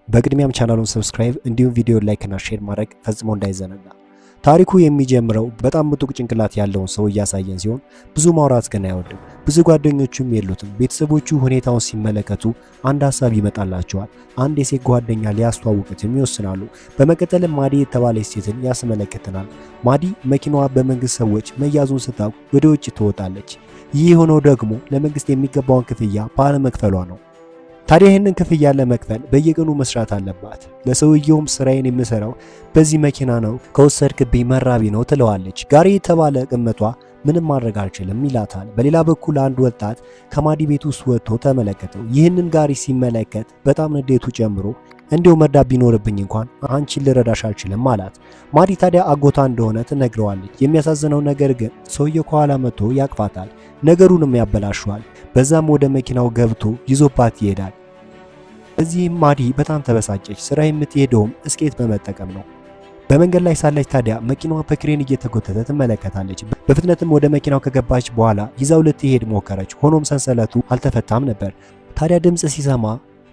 በቅድሚያም ቻናሉን ሰብስክራይብ እንዲሁም ቪዲዮ ላይክ እና ሼር ማድረግ ፈጽሞ እንዳይዘነጋ። ታሪኩ የሚጀምረው በጣም ምጡቅ ጭንቅላት ያለውን ሰው እያሳየን ሲሆን ብዙ ማውራት ግን አይወድም። ብዙ ጓደኞቹም የሉትም። ቤተሰቦቹ ሁኔታውን ሲመለከቱ አንድ ሀሳብ ይመጣላቸዋል። አንድ የሴት ጓደኛ ሊያስተዋውቁትም ይወስናሉ። በመቀጠልም ማዲ የተባለች ሴትን ያስመለክተናል። ማዲ መኪናዋ በመንግስት ሰዎች መያዙን ስታውቅ ወደ ውጭ ትወጣለች። ይህ የሆነው ደግሞ ለመንግስት የሚገባውን ክፍያ ባለመክፈሏ ነው። ታዲያ ይህንን ክፍያ ለመክፈል በየቀኑ መስራት አለባት። ለሰውየውም ስራዬን የምሰራው በዚህ መኪና ነው፣ ከወሰድክብኝ መራቢ ነው ትለዋለች። ጋሪ የተባለ ቅመቷ ምንም ማድረግ አልችልም ይላታል። በሌላ በኩል አንድ ወጣት ከማዲ ቤት ውስጥ ወጥቶ ተመለከተው። ይህንን ጋሪ ሲመለከት በጣም ንዴቱ ጨምሮ እንዲሁ መርዳት ቢኖርብኝ እንኳን አንቺን ልረዳሽ አልችልም አላት። ማዲ ታዲያ አጎቷ እንደሆነ ትነግረዋለች። የሚያሳዝነው ነገር ግን ሰውየው ከኋላ መጥቶ ያቅፋታል፣ ነገሩንም ያበላሸዋል። በዛም ወደ መኪናው ገብቶ ይዞባት ይሄዳል። እዚህም ማዲ በጣም ተበሳጨች። ስራ የምትሄደውም እስኬት በመጠቀም ነው። በመንገድ ላይ ሳለች ታዲያ መኪናዋ በክሬን እየተጎተተ ትመለከታለች። በፍጥነትም ወደ መኪናው ከገባች በኋላ ይዛው ልትሄድ ሞከረች። ሆኖም ሰንሰለቱ አልተፈታም ነበር። ታዲያ ድምጽ ሲሰማ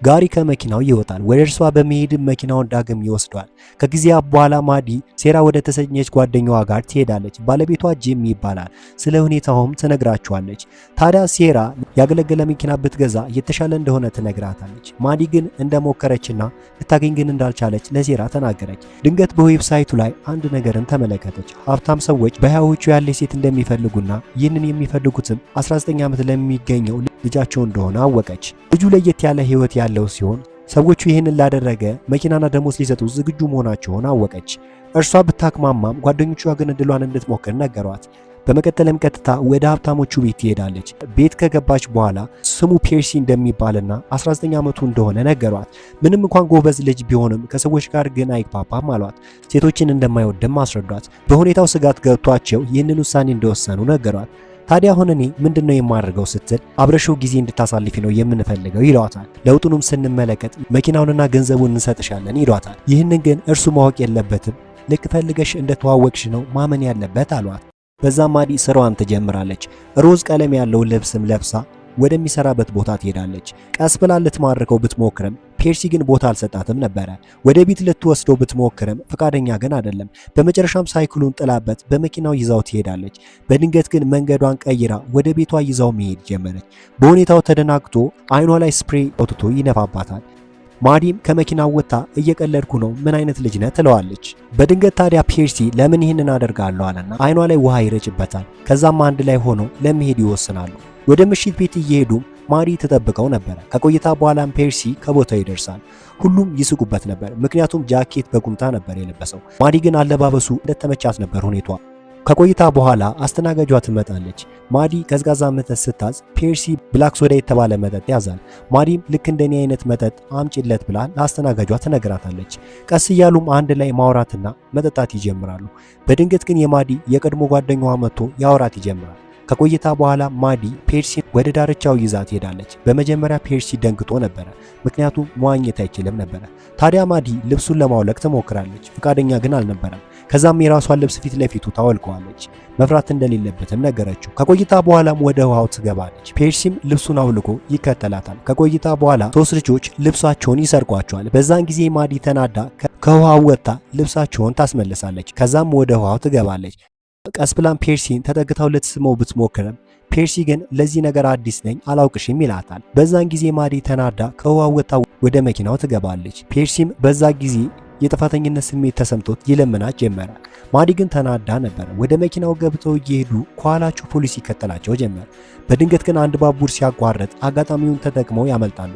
ጋሪ ከመኪናው ይወጣል። ወደ እርሷ በመሄድ መኪናውን ዳግም ይወስዷል። ከጊዜያ በኋላ ማዲ ሴራ ወደ ተሰኘች ጓደኛዋ ጋር ትሄዳለች። ባለቤቷ ጂም ይባላል። ስለ ሁኔታውም ትነግራቸዋለች። ታዲያ ሴራ ያገለገለ መኪና ብትገዛ የተሻለ እንደሆነ ትነግራታለች። ማዲ ግን እንደሞከረችና ልታገኝ ግን እንዳልቻለች ለሴራ ተናገረች። ድንገት በዌብሳይቱ ላይ አንድ ነገርን ተመለከተች። ሀብታም ሰዎች በሃያዎቹ ያለች ሴት እንደሚፈልጉና ይህንን የሚፈልጉትም 19 ዓመት ለሚገኘው ልጃቸው እንደሆነ አወቀች። ልጁ ለየት ያለ ህይወት ያለው ሲሆን ሰዎቹ ይህንን ላደረገ መኪናና ደሞዝ ሊሰጡ ዝግጁ መሆናቸውን አወቀች። እርሷ ብታክማማም ጓደኞቿ ግን እድሏን እንድትሞክር ነገሯት። በመቀጠልም ቀጥታ ወደ ሀብታሞቹ ቤት ትሄዳለች። ቤት ከገባች በኋላ ስሙ ፔርሲ እንደሚባልና 19 ዓመቱ እንደሆነ ነገሯት። ምንም እንኳን ጎበዝ ልጅ ቢሆንም ከሰዎች ጋር ግን አይግባባም አሏት። ሴቶችን እንደማይወድም አስረዷት። በሁኔታው ስጋት ገብቷቸው ይህንን ውሳኔ እንደወሰኑ ነገሯት። ታዲያ አሁን እኔ ምንድነው የማደርገው ስትል አብረሽው ጊዜ እንድታሳልፊ ነው የምንፈልገው ይሏታል። ለውጡንም ስንመለከት መኪናውንና ገንዘቡን እንሰጥሻለን ይሏታል። ይህንን ግን እርሱ ማወቅ የለበትም፣ ልክ ፈልገሽ እንደተዋወቅሽ ነው ማመን ያለበት አሏት። በዛም ማዲ ስራዋን ትጀምራለች። ሮዝ ቀለም ያለው ልብስም ለብሳ ወደሚሰራበት ቦታ ትሄዳለች። ቀስ ብላ ልትማርከው ብትሞክርም ፔርሲ ግን ቦታ አልሰጣትም ነበረ። ወደ ቤት ልትወስደው ብትሞክርም ፈቃደኛ ግን አይደለም። በመጨረሻም ሳይክሉን ጥላበት በመኪናው ይዛው ትሄዳለች። በድንገት ግን መንገዷን ቀይራ ወደ ቤቷ ይዛው መሄድ ጀመረች። በሁኔታው ተደናግጦ አይኗ ላይ ስፕሬይ አውጥቶ ይነፋባታል። ማዲም ከመኪናው ወጣ እየቀለድኩ ነው፣ ምን አይነት ልጅ ነህ ትለዋለች። በድንገት ታዲያ ፔርሲ ለምን ይህንን አደርጋለሁ አለና አይኗ ላይ ውሃ ይረጭበታል። ከዛም አንድ ላይ ሆኖ ለመሄድ ይወስናሉ። ወደ ምሽት ቤት እየሄዱ ማዲ ተጠብቀው ነበር። ከቆይታ በኋላም ፔርሲ ከቦታው ይደርሳል። ሁሉም ይስቁበት ነበር፣ ምክንያቱም ጃኬት በቁምጣ ነበር የለበሰው። ማዲ ግን አለባበሱ እንደተመቻት ነበር ሁኔታዋ። ከቆይታ በኋላ አስተናጋጇ ትመጣለች። ማዲ ቀዝቃዛ መጠጥ ስታዝ ፔርሲ ብላክ ሶዳ የተባለ መጠጥ ያዛል። ማዲም ልክ እንደኔ አይነት መጠጥ አምጪለት ብላ ለአስተናጋጇ ትነግራታለች። ቀስ እያሉም አንድ ላይ ማውራትና መጠጣት ይጀምራሉ። በድንገት ግን የማዲ የቀድሞ ጓደኛዋ መጥቶ ያወራት ይጀምራል። ከቆይታ በኋላ ማዲ ፔርሲ ወደ ዳርቻው ይዛ ትሄዳለች። በመጀመሪያ ፔርሲ ደንግጦ ነበረ፣ ምክንያቱም መዋኘት አይችልም ነበረ። ታዲያ ማዲ ልብሱን ለማውለቅ ትሞክራለች፣ ፍቃደኛ ግን አልነበረም። ከዛም የራሷን ልብስ ፊት ለፊቱ ታወልቀዋለች። መፍራት እንደሌለበትም ነገረችው። ከቆይታ በኋላም ወደ ውሃው ትገባለች። ፔርሲም ልብሱን አውልቆ ይከተላታል። ከቆይታ በኋላ ሶስት ልጆች ልብሳቸውን ይሰርቋቸዋል። በዛን ጊዜ ማዲ ተናዳ ከውሃው ወጥታ ልብሳቸውን ታስመልሳለች። ከዛም ወደ ውሃው ትገባለች። ቀስ ብላም ፔርሲን ተጠግታው ልትስመው ብትሞክርም ፔርሲ ግን ለዚህ ነገር አዲስ ነኝ አላውቅሽም ይላታል። በዛን ጊዜ ማዲ ተናዳ ከውሃው ወጥታ ወደ መኪናው ትገባለች። ፔርሲም በዛ ጊዜ የጥፋተኝነት ስሜት ተሰምቶት ይለምናት ጀመረ። ማዲ ግን ተናዳ ነበር። ወደ መኪናው ገብተው እየሄዱ ከኋላቸው ፖሊስ ይከተላቸው ጀመር። በድንገት ግን አንድ ባቡር ሲያቋርጥ አጋጣሚውን ተጠቅመው ያመልጣሉ።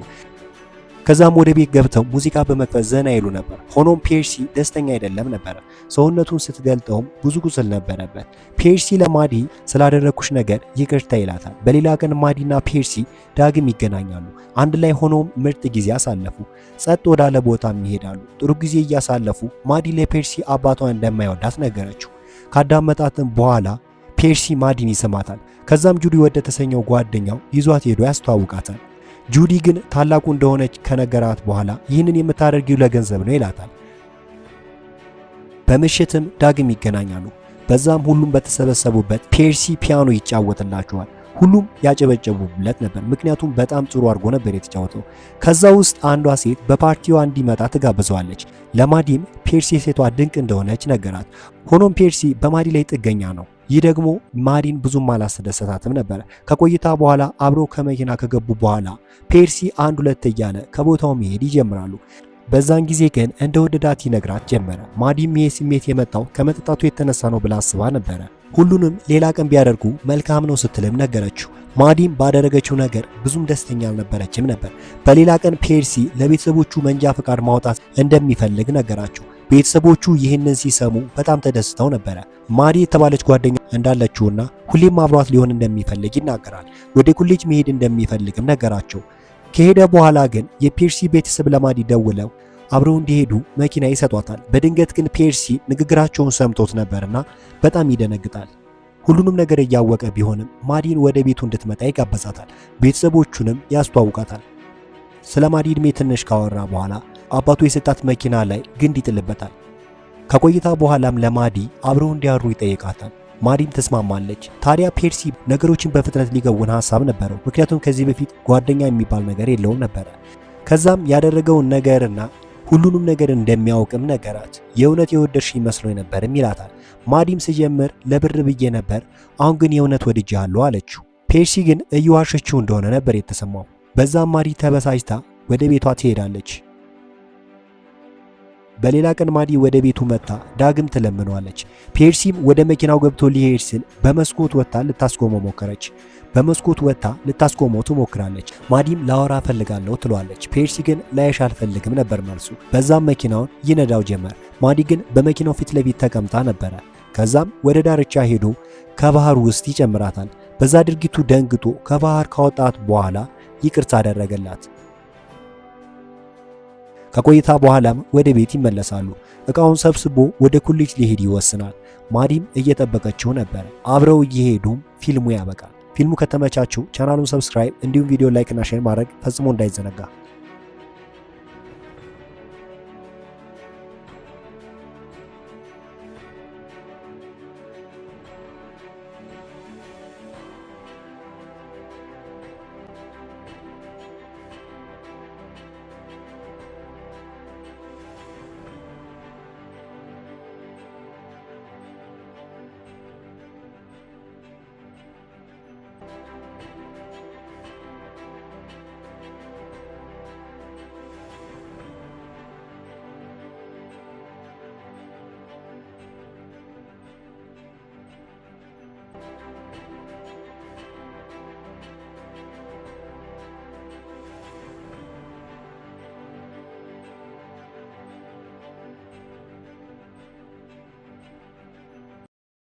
ከዛም ወደ ቤት ገብተው ሙዚቃ በመክፈት ዘና ይሉ ነበር። ሆኖም ፔርሲ ደስተኛ አይደለም ነበር። ሰውነቱን ስትገልጠውም ብዙ ቁስል ነበረበት። ፔርሲ ለማዲ ስላደረኩሽ ነገር ይቅርታ ይላታል። በሌላ ቀን ማዲና ፔርሲ ዳግም ይገናኛሉ። አንድ ላይ ሆኖም ምርጥ ጊዜ አሳለፉ። ጸጥ ወዳለ ቦታም ይሄዳሉ። ጥሩ ጊዜ እያሳለፉ ማዲ ለፔርሲ አባቷ እንደማይወዳት ነገረችው። ካዳመጣትም በኋላ ፔርሲ ማዲን ይስማታል። ከዛም ጁዲ ወደ ተሰኘው ጓደኛው ይዟት ሄዶ ያስተዋውቃታል። ጁዲ ግን ታላቁ እንደሆነች ከነገራት በኋላ ይህንን የምታደርጊው ለገንዘብ ነው ይላታል። በምሽትም ዳግም ይገናኛሉ። በዛም ሁሉም በተሰበሰቡበት ፔርሲ ፒያኖ ይጫወትላቸዋል። ሁሉም ያጨበጨቡለት ነበር፣ ምክንያቱም በጣም ጥሩ አድርጎ ነበር የተጫወተው። ከዛ ውስጥ አንዷ ሴት በፓርቲዋ እንዲመጣ ትጋብዘዋለች። ለማዲም ፔርሲ ሴቷ ድንቅ እንደሆነች ነገራት። ሆኖም ፔርሲ በማዲ ላይ ጥገኛ ነው። ይህ ደግሞ ማዲን ብዙም አላስደሰታትም ነበር። ከቆይታ በኋላ አብረው ከመኪና ከገቡ በኋላ ፔርሲ አንድ ሁለት እያለ ከቦታው መሄድ ይጀምራሉ። በዛን ጊዜ ግን እንደወደዳት ይነግራት ጀመረ። ማዲም ይሄ ስሜት የመጣው ከመጠጣቱ የተነሳ ነው ብላ አስባ ነበረ። ሁሉንም ሌላ ቀን ቢያደርጉ መልካም ነው ስትልም ነገረችው። ማዲም ባደረገችው ነገር ብዙም ደስተኛ አልነበረችም ነበር። በሌላ ቀን ፔርሲ ለቤተሰቦቹ መንጃ ፈቃድ ማውጣት እንደሚፈልግ ነገራቸው። ቤተሰቦቹ ይህንን ሲሰሙ በጣም ተደስተው ነበረ። ማዲ የተባለች ጓደኛ እንዳለችውና ሁሌም አብሯት ሊሆን እንደሚፈልግ ይናገራል። ወደ ኮሌጅ መሄድ እንደሚፈልግም ነገራቸው። ከሄደ በኋላ ግን የፔርሲ ቤተሰብ ለማዲ ደውለው አብረው እንዲሄዱ መኪና ይሰጧታል። በድንገት ግን ፔርሲ ንግግራቸውን ሰምቶት ነበርና በጣም ይደነግጣል። ሁሉንም ነገር እያወቀ ቢሆንም ማዲን ወደ ቤቱ እንድትመጣ ይጋበዛታል። ቤተሰቦቹንም ያስተዋውቃታል። ስለ ማዲ እድሜ ትንሽ ካወራ በኋላ አባቱ የሰጣት መኪና ላይ ግንድ ይጥልበታል። ከቆይታ በኋላም ለማዲ አብረው እንዲያሩ ይጠይቃታል። ማዲም ተስማማለች። ታዲያ ፔርሲ ነገሮችን በፍጥነት ሊገውን ሐሳብ ነበረው፣ ምክንያቱም ከዚህ በፊት ጓደኛ የሚባል ነገር የለውም ነበረ። ከዛም ያደረገውን ነገርና ሁሉንም ነገር እንደሚያውቅም ነገራት። የእውነት የወደድሽኝ መስሎኝ ነበርም ይላታል። ማዲም ስጀምር ለብር ብዬ ነበር፣ አሁን ግን የእውነት ወድጄሃለሁ አለችው። ፔርሲ ግን እየዋሸችው እንደሆነ ነበር የተሰማው። በዛም ማዲ ተበሳጭታ ወደ ቤቷ ትሄዳለች። በሌላ ቀን ማዲ ወደ ቤቱ መጣ ዳግም ትለምነዋለች። ፔርሲም ወደ መኪናው ገብቶ ሊሄድ ሲል በመስኮት ወጥታ ልታስቆመው ሞከረች። በመስኮት ወጥታ ልታስቆመው ትሞክራለች። ማዲም ላወራ ፈልጋለሁ ትሏለች። ፔርሲ ግን ላይሽ አልፈልግም ነበር መልሱ። በዛም መኪናውን ይነዳው ጀመር። ማዲ ግን በመኪናው ፊት ለፊት ተቀምጣ ነበረ። ከዛም ወደ ዳርቻ ሄዶ ከባህር ውስጥ ይጨምራታል። በዛ ድርጊቱ ደንግጦ ከባህር ካወጣት በኋላ ይቅርታ አደረገላት። ከቆይታ በኋላም ወደ ቤት ይመለሳሉ። እቃውን ሰብስቦ ወደ ኮሌጅ ሊሄድ ይወስናል። ማዲም እየጠበቀችው ነበር። አብረው እየሄዱም ፊልሙ ያበቃል። ፊልሙ ከተመቻችሁ ቻናሉን ሰብስክራይብ እንዲሁም ቪዲዮ ላይክ እና ሼር ማድረግ ፈጽሞ እንዳይዘነጋ።